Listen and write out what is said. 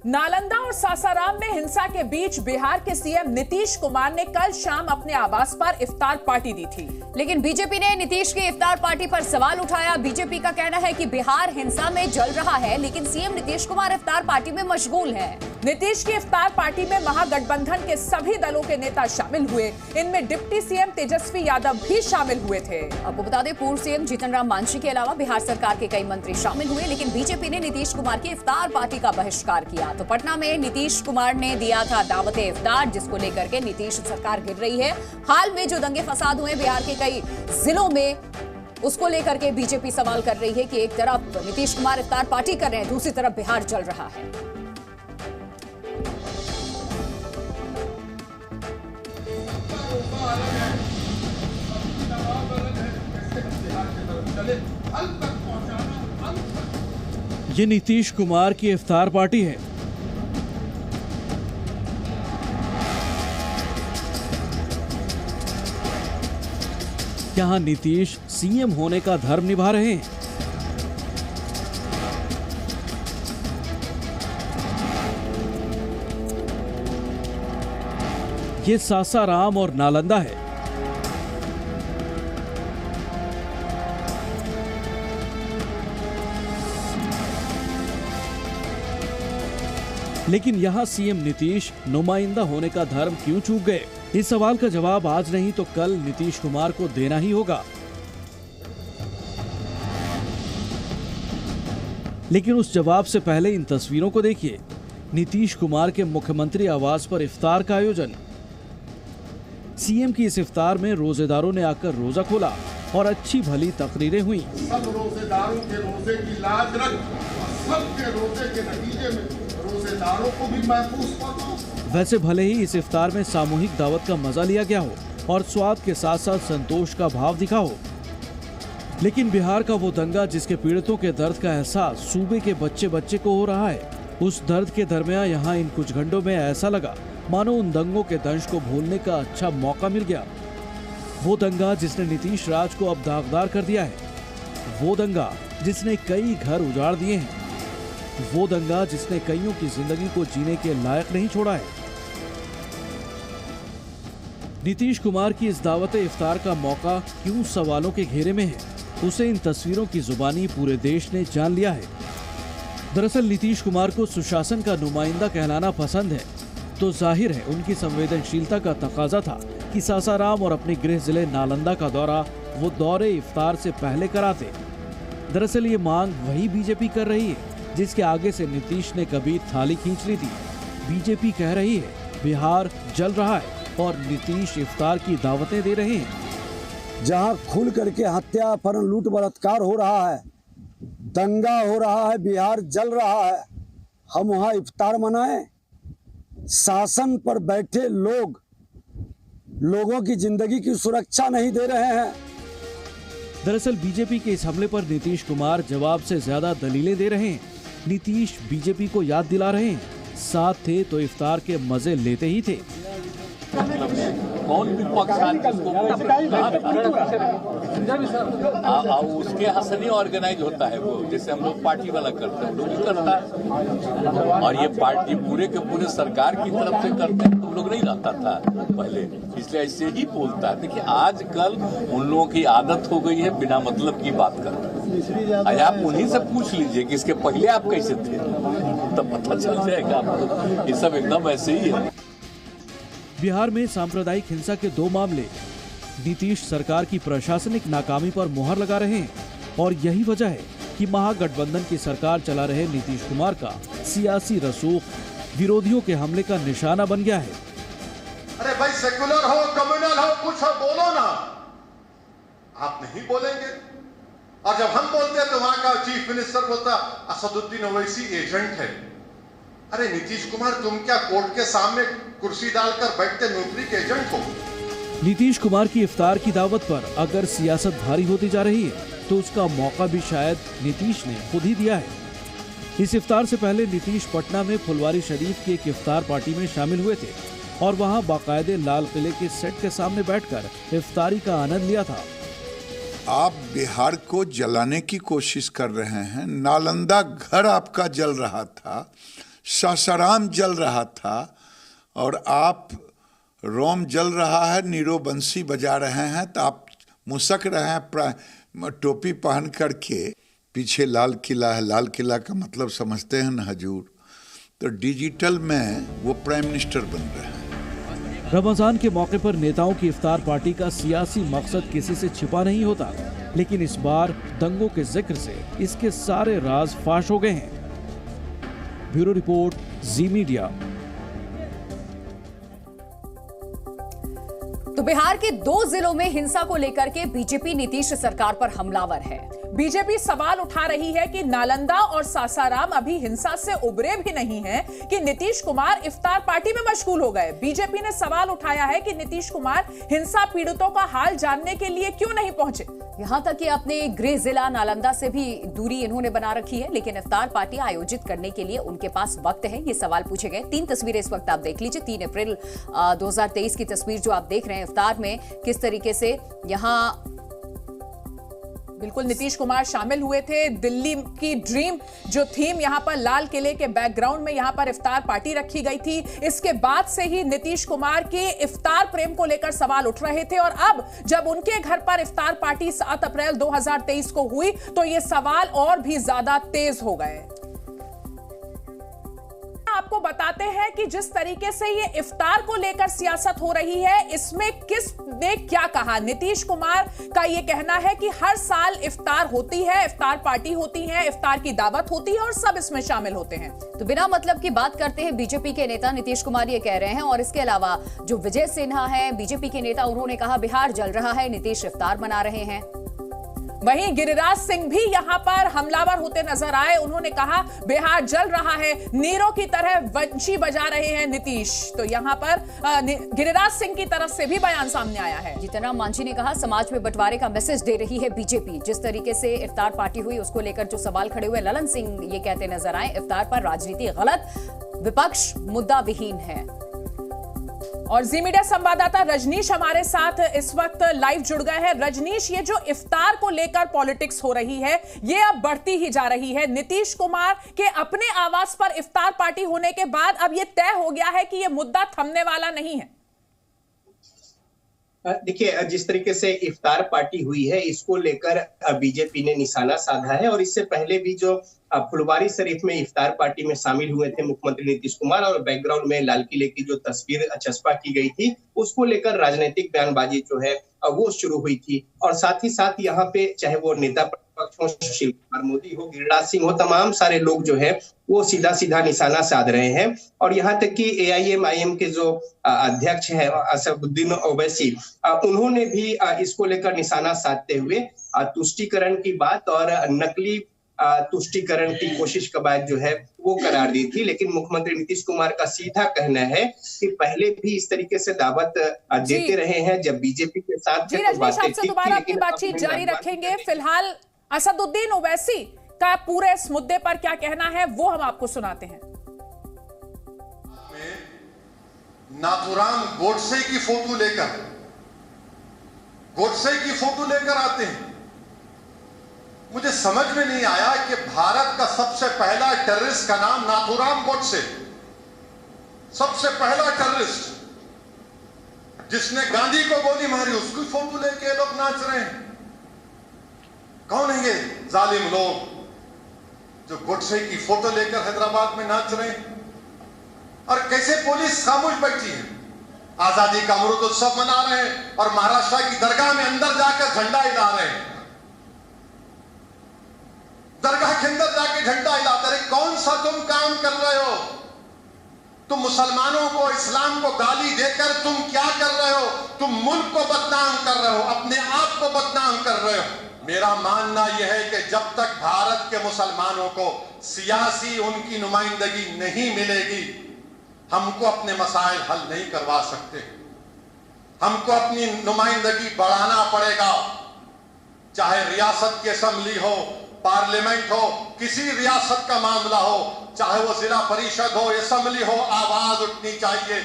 नालंदा और सासाराम में हिंसा के बीच बिहार के सीएम नीतीश कुमार ने कल शाम अपने आवास पर इफ्तार पार्टी दी थी। लेकिन बीजेपी ने नीतीश की इफ्तार पार्टी पर सवाल उठाया। बीजेपी का कहना है कि बिहार हिंसा में जल रहा है, लेकिन सीएम नीतीश कुमार इफ्तार पार्टी में मशगूल हैं। नीतीश की इफ्तार पार्टी में महागठबंधन के सभी दलों के नेता शामिल हुए। इनमें डिप्टी सीएम तेजस्वी यादव भी शामिल हुए थे। आपको बता दें, पूर्व सीएम जीतन राम मांझी के अलावा बिहार सरकार के कई मंत्री शामिल हुए, लेकिन बीजेपी ने नीतीश कुमार की इफ्तार पार्टी का बहिष्कार किया। तो पटना में नीतीश कुमार ने दिया था दावते इफ्तार, जिसको लेकर के नीतीश सरकार गिर रही है। हाल में जो दंगे फसाद हुए बिहार के कई जिलों में, उसको लेकर के बीजेपी सवाल कर रही है कि एक तरफ नीतीश कुमार इफ्तार पार्टी कर रहे हैं, दूसरी तरफ बिहार जल रहा है। ये नीतीश कुमार की इफ्तार पार्टी है। यहां नीतीश सीएम होने का धर्म निभा रहे हैं। ये सासाराम और नालंदा है। लेकिन यहां सीएम नीतीश नुमाइंदा होने का धर्म क्यों चूक गए? इस सवाल का जवाब आज नहीं तो कल नीतीश कुमार को देना ही होगा। लेकिन उस जवाब से पहले इन तस्वीरों को देखिए। नीतीश कुमार के मुख्यमंत्री आवास पर इफ्तार का आयोजन। सीएम की इस इफ्तार में रोजेदारों ने आकर रोजा खोला और अच्छी भली तकरीरें हुई। सब रोजेदारों के रोजे की लाज रख, सबके रोजे के नतीजे में रोजेदारों को भी महफूज करो। वैसे भले ही इस इफ्तार में सामूहिक दावत का मजा लिया गया हो और स्वाद के साथ साथ संतोष का भाव दिखा हो, लेकिन बिहार का वो दंगा जिसके पीड़ितों के दर्द का एहसास सूबे के बच्चे बच्चे को हो रहा है, उस दर्द के दरमियान यहाँ इन कुछ घंटों में ऐसा लगा मानो उन दंगों के दंश को भूलने का अच्छा मौका मिल गया। वो दंगा जिसने नीतीश राज को अब दागदार कर दिया है, वो दंगा जिसने कई घर उजाड़ दिए हैं, वो दंगा जिसने कईयों की जिंदगी को जीने के लायक नहीं छोड़ा है। नीतीश कुमार की इस दावत इफ्तार का मौका क्यों सवालों के घेरे में है, उसे इन तस्वीरों की जुबानी पूरे देश ने जान लिया है। दरअसल नीतीश कुमार को सुशासन का नुमाइंदा कहलाना पसंद है, तो जाहिर है उनकी संवेदनशीलता का तकाजा था कि सासाराम और अपने गृह जिले नालंदा का दौरा वो दौरे इफ्तार से पहले कराते। दरअसल ये मांग वही बीजेपी कर रही है जिसके आगे से नीतीश ने कभी थाली खींच ली थी। बीजेपी कह रही है बिहार जल रहा है और नीतीश इफ्तार की दावतें दे रहे हैं। जहां खुल करके हत्या, अपहरण, लूट, बलात्कार हो रहा है, दंगा हो रहा है, बिहार जल रहा है, हम वहां इफ्तार मनाएं? शासन पर बैठे लोगों की जिंदगी की सुरक्षा नहीं दे रहे हैं। दरअसल बीजेपी के इस हमले पर नीतीश कुमार जवाब से ज्यादा दलीलें दे रहे हैं। नीतीश बीजेपी को याद दिला रहे हैं, साथ थे तो इफ्तार के मजे लेते ही थे। कौन भी पक्ष उसके यहाँ से नहीं ऑर्गेनाइज होता है, वो जैसे हम लोग पार्टी वाला करते हैं, लोग भी करता है। और ये पार्टी पूरे के पूरे सरकार की तरफ से करते हैं, तो लोग नहीं रहता था पहले, इसलिए ऐसे ही बोलता है। देखिए आजकल उन लोगों की आदत हो गई है बिना मतलब की बात करना। आज आप उन्हीं से पूछ लीजिए कि इसके पहले आप कैसे थे, तब पता चल जाएगा आपको। ये सब एकदम ऐसे ही है। बिहार में सांप्रदायिक हिंसा के 2 मामले नीतीश सरकार की प्रशासनिक नाकामी पर मुहर लगा रहे हैं, और यही वजह है कि महागठबंधन की सरकार चला रहे नीतीश कुमार का सियासी रसूख विरोधियों के हमले का निशाना बन गया है। अरे भाई, सेकुलर हो, कम्युनल हो, कुछ हो, बोलो ना। आप नहीं बोलेंगे, और जब हम बोलते हैं तो वहां का चीफ मिनिस्टर बोलता असदुद्दीन ओवैसी एजेंट है। अरे नीतीश कुमार, तुम क्या कोर्ट के सामने कुर्सी डालकर बैठते नौकरी के एजेंट हो? नीतीश कुमार की इफ्तार की दावत पर अगर सियासत भारी होती जा रही है तो उसका मौका भी शायद नीतीश ने खुद ही दिया है। इस इफ्तार से पहले नीतीश पटना में फुलवारी शरीफ की एक इफ्तार पार्टी में शामिल हुए थे और वहां बाकायदे लाल किले के सेट के सामने बैठकर इफ्तारी का आनंद लिया था। आप बिहार को जलाने की कोशिश कर रहे हैं। नालंदा घर आपका जल रहा था, सासाराम जल रहा था और आप रोम जल रहा है, नीरो बंसी बजा रहे हैं, तो आप मुसक रहे हैं टोपी पहन करके। पीछे लाल किला है, लाल किला का मतलब समझते हैं ना हजूर। तो डिजिटल में वो प्राइम मिनिस्टर बन रहे हैं। रमजान के मौके पर नेताओं की इफ्तार पार्टी का सियासी मकसद किसी से छिपा नहीं होता, लेकिन इस बार दंगों के जिक्र से इसके सारे राज फाश हो गए हैं। ब्यूरो रिपोर्ट, जी मीडिया। तो बिहार के 2 जिलों में हिंसा को लेकर के बीजेपी नीतीश सरकार पर हमलावर है। बीजेपी सवाल उठा रही है कि नालंदा और सासाराम अभी हिंसा से उबरे भी नहीं हैं कि नीतीश कुमार इफ्तार पार्टी में मशगूल हो गए। बीजेपी ने सवाल उठाया है कि नीतीश कुमार हिंसा पीड़ितों का हाल जानने के लिए क्यों नहीं पहुंचे। यहां तक कि अपने गृह जिला नालंदा से भी दूरी इन्होंने बना रखी है, लेकिन इफ्तार पार्टी आयोजित करने के लिए उनके पास वक्त है। ये सवाल पूछे गए। 3 तस्वीरें इस वक्त आप देख लीजिए। 3 अप्रैल 2023 की तस्वीर जो आप देख रहे हैं इफ्तार में, किस तरीके से यहां बिल्कुल नीतीश कुमार शामिल हुए थे। दिल्ली की ड्रीम जो थीम यहां पर लाल किले के बैकग्राउंड में यहां पर इफ्तार पार्टी रखी गई थी। इसके बाद से ही नीतीश कुमार के इफ्तार प्रेम को लेकर सवाल उठ रहे थे और अब जब उनके घर पर इफ्तार पार्टी 7 अप्रैल 2023 को हुई तो ये सवाल और भी ज्यादा तेज हो गए। आपको बताते हैं कि जिस तरीके से ये इफ्तार को लेकर सियासत हो रही है, इसमें किसने क्या कहा। नीतीश कुमार का ये कहना है कि हर साल इफ्तार होती है, इफ्तार पार्टी होती है, इफ्तार की दावत होती है और सब इसमें शामिल होते हैं। तो बिना मतलब की बात करते हैं बीजेपी के नेता नीतीश कुमार ये कह रहे हैं। और इसके अलावा जो विजय सिन्हा है बीजेपी के नेता, उन्होंने कहा बिहार जल रहा है, नीतीश इफ्तार मना रहे हैं। वहीं गिरिराज सिंह भी यहां पर हमलावर होते नजर आए। उन्होंने कहा बिहार जल रहा है, नीरो की तरह बंशी बजा रहे हैं नीतीश। तो यहां पर गिरिराज सिंह की तरफ से भी बयान सामने आया है। जीतन राम मांझी ने कहा समाज में बंटवारे का मैसेज दे रही है बीजेपी। जिस तरीके से इफ्तार पार्टी हुई उसको लेकर जो सवाल खड़े हुए, ललन सिंह ये कहते नजर आए इफ्तार पर राजनीति गलत, विपक्ष मुद्दा विहीन है। और जी मीडिया संवाददाता रजनीश हमारे साथ इस वक्त लाइव जुड़ गए हैं। रजनीश, ये जो इफ्तार को लेकर पॉलिटिक्स हो रही है ये अब बढ़ती ही जा रही है। नीतीश कुमार के अपने आवास पर इफ्तार पार्टी होने के बाद अब ये तय हो गया है कि ये मुद्दा थमने वाला नहीं है। देखिए, जिस तरीके से इफ्तार पार्टी हुई है इसको लेकर बीजेपी ने निशाना साधा है। और इससे पहले भी जो फुलवारी शरीफ में इफ्तार पार्टी में शामिल हुए थे मुख्यमंत्री नीतीश कुमार और बैकग्राउंड में लाल किले की जो तस्वीर चस्पा की गई थी उसको लेकर राजनीतिक बयानबाजी जो है वो शुरू हुई थी। और साथ ही साथ यहाँ पे चाहे वो नेता प्रतिपक्ष हो, सुशील कुमार मोदी हो, गिरिराज सिंह हो, तमाम सारे लोग जो है वो सीधा सीधा निशाना साध रहे हैं। और यहाँ तक कि AIM-IM के जो अध्यक्ष है असदुद्दीन ओवैसी, उन्होंने भी इसको लेकर निशाना साधते हुए तुष्टीकरण की बात और नकली तुष्टीकरण की कोशिश का बात जो है वो करार दी थी। लेकिन मुख्यमंत्री नीतीश कुमार का सीधा कहना है कि पहले भी इस तरीके से दावत देते रहे हैं जब बीजेपी के साथ दोबारा अपनी बातचीत जारी रखेंगे। फिलहाल असदुद्दीन ओवैसी का पूरे इस मुद्दे पर क्या कहना है वो हम आपको सुनाते हैं। नाथुराम गोडसे की फोटो लेकर आते हैं। मुझे समझ में नहीं आया कि भारत का सबसे पहला टेररिस्ट का नाम नाथुराम गोडसे, सबसे पहला टेररिस्ट जिसने गांधी को गोली मारी, उसकी फोटो लेके लोग नाच रहे हैं। कौन है ये जालिम लोग जो गोडसे की फोटो लेकर हैदराबाद में नाच रहे हैं? और कैसे पुलिस खामोश बैठी है? आजादी का अमृत उत्सव मना रहे हैं और महाराष्ट्र की दरगाह में अंदर जाकर झंडा हिला रहे हैं। दरगाह के अंदर जाके झंडा हिलाते रहे। कौन सा तुम काम कर रहे हो? तुम मुसलमानों को, इस्लाम को गाली देकर तुम क्या कर रहे हो? तुम मुल्क को बदनाम कर रहे हो, अपने आप को बदनाम कर रहे हो। मेरा मानना यह है कि जब तक भारत के मुसलमानों को सियासी उनकी नुमाइंदगी नहीं मिलेगी, हमको अपने मसाइल हल नहीं करवा सकते। हमको अपनी नुमाइंदगी बढ़ाना पड़ेगा, चाहे रियासत की असेंबली हो, पार्लियामेंट हो, किसी रियासत का मामला हो, चाहे वो जिला परिषद हो, असेंबली हो, आवाज उठनी चाहिए।